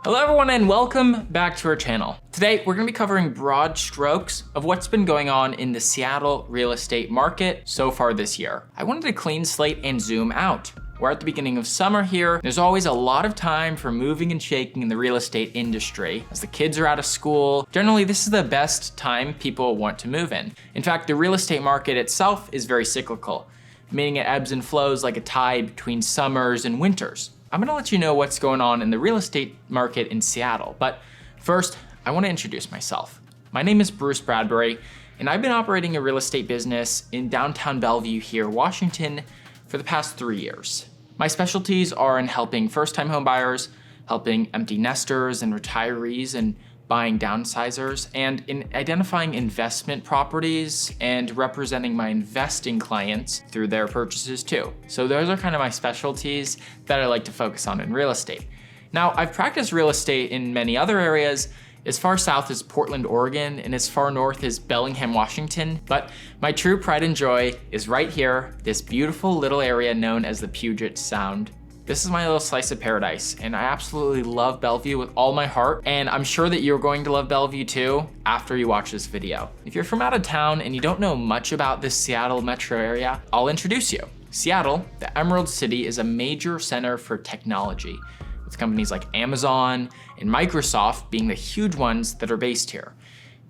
Hello everyone and welcome back to our channel. Today we're going to be covering broad strokes of what's been going on in the Seattle real estate market so far this year. I wanted a clean slate and zoom out. We're at the beginning of summer here. There's always a lot of time for moving and shaking in the real estate industry. As the kids are out of school, generally this is the best time people want to move in. In fact, the real estate market itself is very cyclical, meaning it ebbs and flows like a tide between summers and winters. I'm gonna let you know what's going on in the real estate market in Seattle, but first, I wanna introduce myself. My name is Bruce Bradbury, and I've been operating a real estate business in downtown Bellevue here, Washington, for the past 3 years. My specialties are in helping first-time home buyers, helping empty nesters and retirees, and buying downsizers, and in identifying investment properties and representing my investing clients through their purchases too. So those are kind of my specialties that I like to focus on in real estate. Now, I've practiced real estate in many other areas, as far south as Portland, Oregon, and as far north as Bellingham, Washington, but my true pride and joy is right here, this beautiful little area known as the Puget Sound. This is my little slice of paradise, and I absolutely love Bellevue with all my heart, and I'm sure that you're going to love Bellevue too after you watch this video. If you're from out of town and you don't know much about this Seattle metro area, I'll introduce you. Seattle, the Emerald City, is a major center for technology, with companies like Amazon and Microsoft being the huge ones that are based here.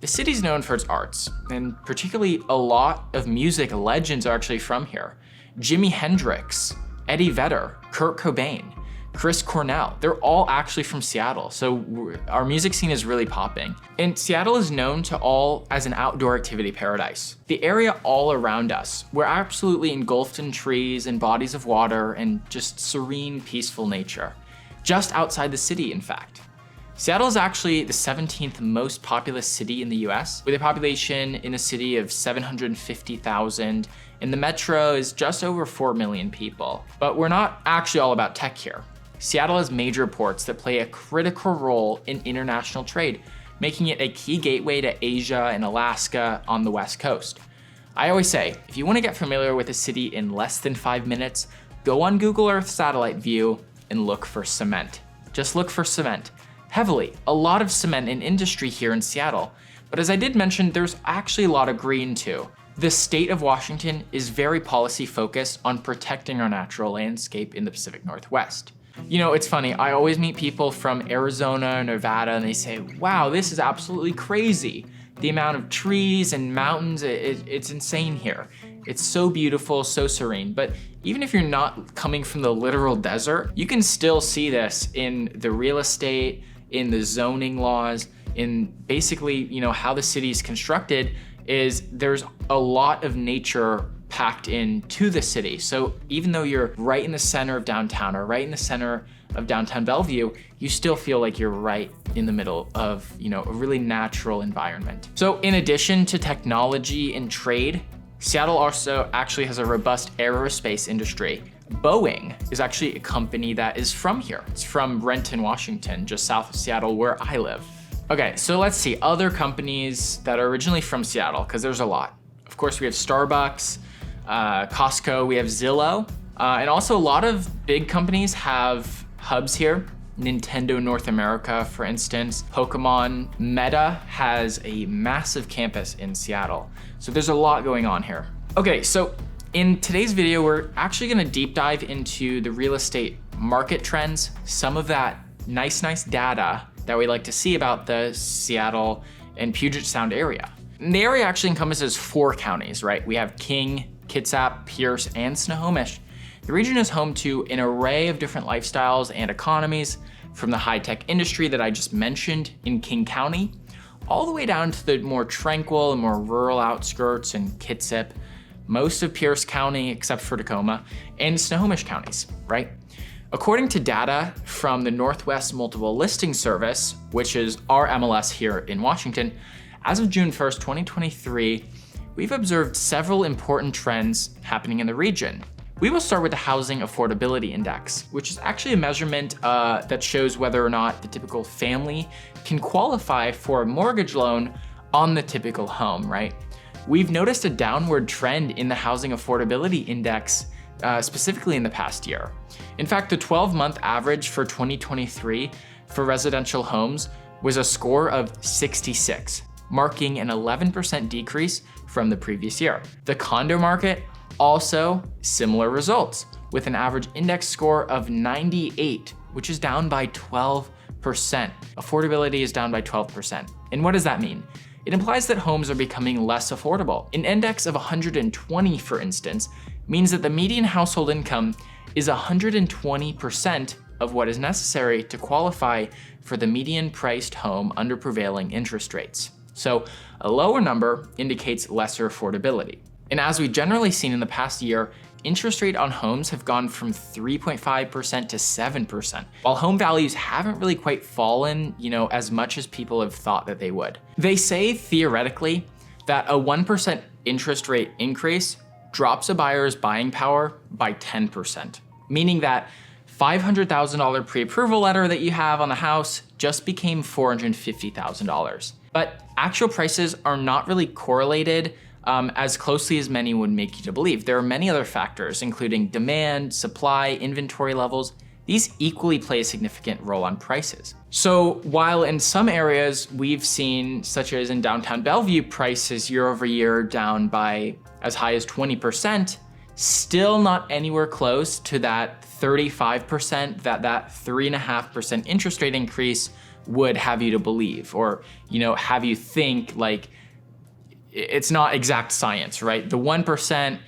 The city's known for its arts, and particularly a lot of music legends are actually from here. Jimi Hendrix, Eddie Vedder, Kurt Cobain, Chris Cornell, they're all actually from Seattle, so our music scene is really popping. And Seattle is known to all as an outdoor activity paradise. The area all around us, we're absolutely engulfed in trees and bodies of water and just serene, peaceful nature. Just outside the city, in fact. Seattle is actually the 17th most populous city in the US, with a population in a city of 750,000, and the metro is just over 4 million people. But we're not actually all about tech here. Seattle has major ports that play a critical role in international trade, making it a key gateway to Asia and Alaska on the West Coast. I always say, if you want to get familiar with a city in less than 5 minutes, go on Google Earth satellite view and look for cement. Just look for cement. Heavily, a lot of cement in industry here in Seattle. But as I did mention, there's actually a lot of green too. The state of Washington is very policy focused on protecting our natural landscape in the Pacific Northwest. You know, it's funny, I always meet people from Arizona, Nevada, and they say, wow, this is absolutely crazy. The amount of trees and mountains, it's insane here. It's so beautiful, so serene. But even if you're not coming from the literal desert, you can still see this in the real estate, in the zoning laws, in basically, how the city is constructed. Is there's a lot of nature packed into the city. So even though you're right in the center of downtown or right in the center of downtown Bellevue, you still feel like you're right in the middle of, a really natural environment. So in addition to technology and trade, Seattle also actually has a robust aerospace industry. Boeing is actually a company that is from here. It's from Renton, Washington, just south of Seattle, where I live. Okay, so let's see other companies that are originally from Seattle, because there's a lot. Of course, we have Starbucks, Costco, we have Zillow, and also a lot of big companies have hubs here. Nintendo North America, for instance, Pokemon, Meta has a massive campus in Seattle. So there's a lot going on here. Okay, so in today's video, we're actually gonna deep dive into the real estate market trends, some of that nice data that we like to see about the Seattle and Puget Sound area. And the area actually encompasses 4 counties, right? We have King, Kitsap, Pierce, and Snohomish. The region is home to an array of different lifestyles and economies, from the high-tech industry that I just mentioned in King County, all the way down to the more tranquil and more rural outskirts in Kitsap, most of Pierce County except for Tacoma, and Snohomish counties, right? According to data from the Northwest Multiple Listing Service, which is our MLS here in Washington, as of June 1st, 2023, we've observed several important trends happening in the region. We will start with the Housing Affordability Index, which is actually a measurement that shows whether or not the typical family can qualify for a mortgage loan on the typical home, right? We've noticed a downward trend in the Housing Affordability Index specifically in the past year. In fact, the 12-month average for 2023 for residential homes was a score of 66, marking an 11% decrease from the previous year. The condo market, also similar results, with an average index score of 98, which is down by 12%. Affordability is down by 12%. And what does that mean? It implies that homes are becoming less affordable. An index of 120, for instance, means that the median household income is 120% of what is necessary to qualify for the median priced home under prevailing interest rates. So a lower number indicates lesser affordability. And as we've generally seen in the past year, interest rate on homes have gone from 3.5% to 7%, while home values haven't really quite fallen, as much as people have thought that they would. They say theoretically that a 1% interest rate increase drops a buyer's buying power by 10%, meaning that $500,000 pre-approval letter that you have on the house just became $450,000. But actual prices are not really correlated as closely as many would make you to believe. There are many other factors, including demand, supply, inventory levels. These equally play a significant role on prices. So while in some areas we've seen, such as in downtown Bellevue, prices year over year down by as high as 20%, still not anywhere close to that 35% that 3.5% interest rate increase would have you to believe, or have you think like it's not exact science, right? The 1%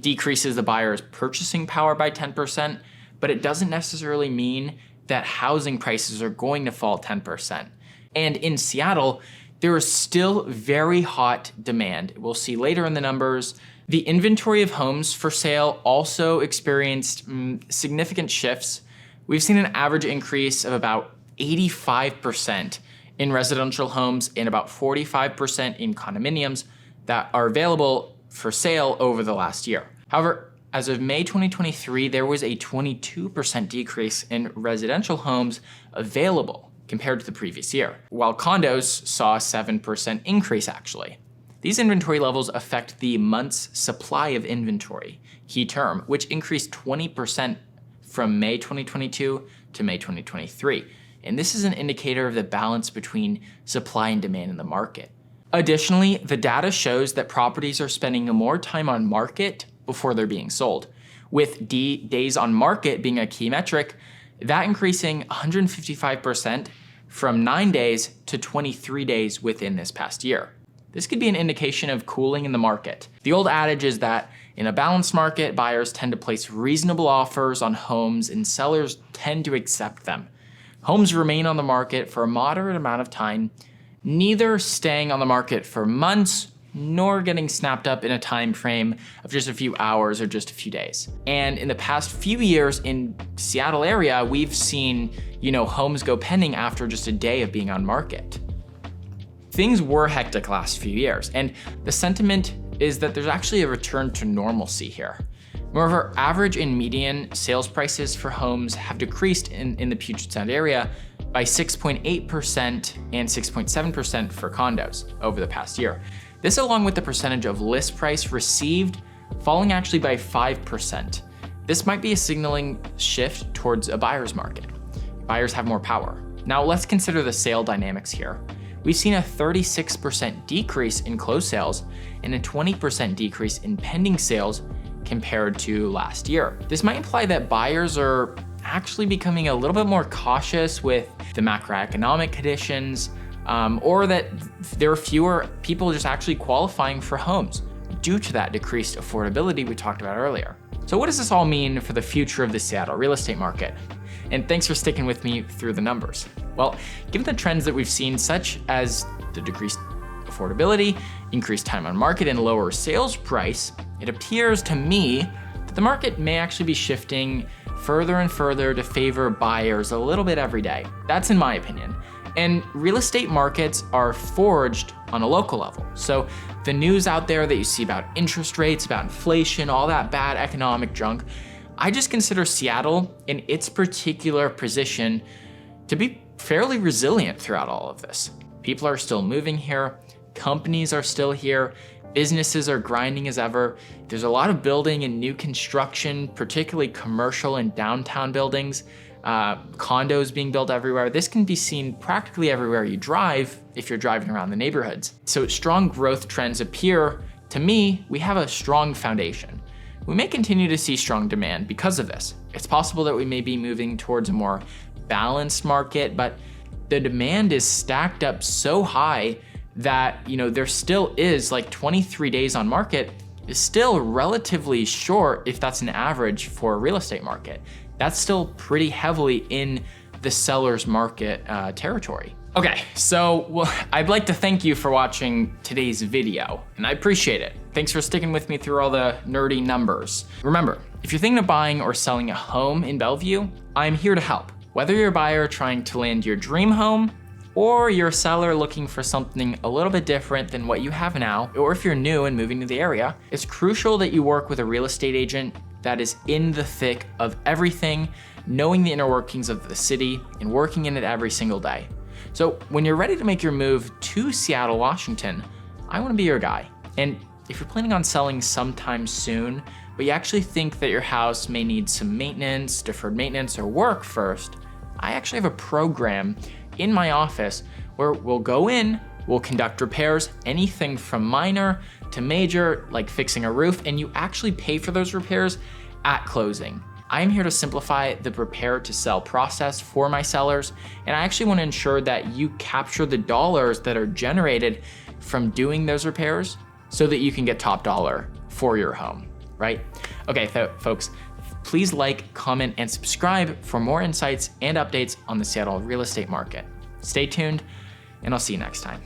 decreases the buyer's purchasing power by 10%, but it doesn't necessarily mean that housing prices are going to fall 10%. And in Seattle, there is still very hot demand. We'll see later in the numbers. The inventory of homes for sale also experienced significant shifts. We've seen an average increase of about 85% in residential homes and about 45% in condominiums that are available for sale over the last year. However, as of May 2023, there was a 22% decrease in residential homes available compared to the previous year, while condos saw a 7% increase actually. These inventory levels affect the month's supply of inventory, key term, which increased 20% from May 2022 to May 2023. And this is an indicator of the balance between supply and demand in the market. Additionally, the data shows that properties are spending more time on market before they're being sold, with days on market being a key metric, that increasing 155% from 9 days to 23 days within this past year. This could be an indication of cooling in the market. The old adage is that in a balanced market, buyers tend to place reasonable offers on homes and sellers tend to accept them. Homes remain on the market for a moderate amount of time, neither staying on the market for months nor getting snapped up in a time frame of just a few hours or just a few days. And in the past few years in Seattle area, we've seen, homes go pending after just a day of being on market. Things were hectic last few years, and the sentiment is that there's actually a return to normalcy here. Moreover, average and median sales prices for homes have decreased in the Puget Sound area by 6.8% and 6.7% for condos over the past year. This along with the percentage of list price received falling actually by 5%. This might be a signaling shift towards a buyer's market. Buyers have more power. Now let's consider the sale dynamics here. We've seen a 36% decrease in closed sales and a 20% decrease in pending sales compared to last year. This might imply that buyers are actually becoming a little bit more cautious with the macroeconomic conditions, or that there are fewer people just actually qualifying for homes due to that decreased affordability we talked about earlier. So what does this all mean for the future of the Seattle real estate market? And thanks for sticking with me through the numbers. Well, given the trends that we've seen, such as the decreased affordability, increased time on market, and lower sales price, it appears to me that the market may actually be shifting further and further to favor buyers a little bit every day. That's in my opinion. And real estate markets are forged on a local level. So the news out there that you see about interest rates, about inflation, all that bad economic junk, I just consider Seattle in its particular position to be fairly resilient throughout all of this. People are still moving here, companies are still here, businesses are grinding as ever. There's a lot of building and new construction, particularly commercial and downtown buildings. condos being built everywhere. This can be seen practically everywhere you drive if you're driving around the neighborhoods. So strong growth trends appear. To me, we have a strong foundation. We may continue to see strong demand because of this. It's possible that we may be moving towards a more balanced market, but the demand is stacked up so high that, there still is, like, 23 days on market is still relatively short if that's an average for a real estate market. That's still pretty heavily in the seller's market territory. Okay, so I'd like to thank you for watching today's video, and I appreciate it. Thanks for sticking with me through all the nerdy numbers. Remember, if you're thinking of buying or selling a home in Bellevue, I'm here to help. Whether you're a buyer trying to land your dream home, or you're a seller looking for something a little bit different than what you have now, or if you're new and moving to the area, it's crucial that you work with a real estate agent that is in the thick of everything, knowing the inner workings of the city and working in it every single day. So when you're ready to make your move to Seattle, Washington, I wanna be your guy. And if you're planning on selling sometime soon, but you actually think that your house may need some maintenance, deferred maintenance, or work first, I actually have a program in my office where we'll go in, we'll conduct repairs, anything from minor to major, like fixing a roof, and you actually pay for those repairs at closing. I'm here to simplify the prepare to sell process for my sellers, and I actually want to ensure that you capture the dollars that are generated from doing those repairs so that you can get top dollar for your home, right? Okay, folks, please like, comment, and subscribe for more insights and updates on the Seattle real estate market. Stay tuned, and I'll see you next time.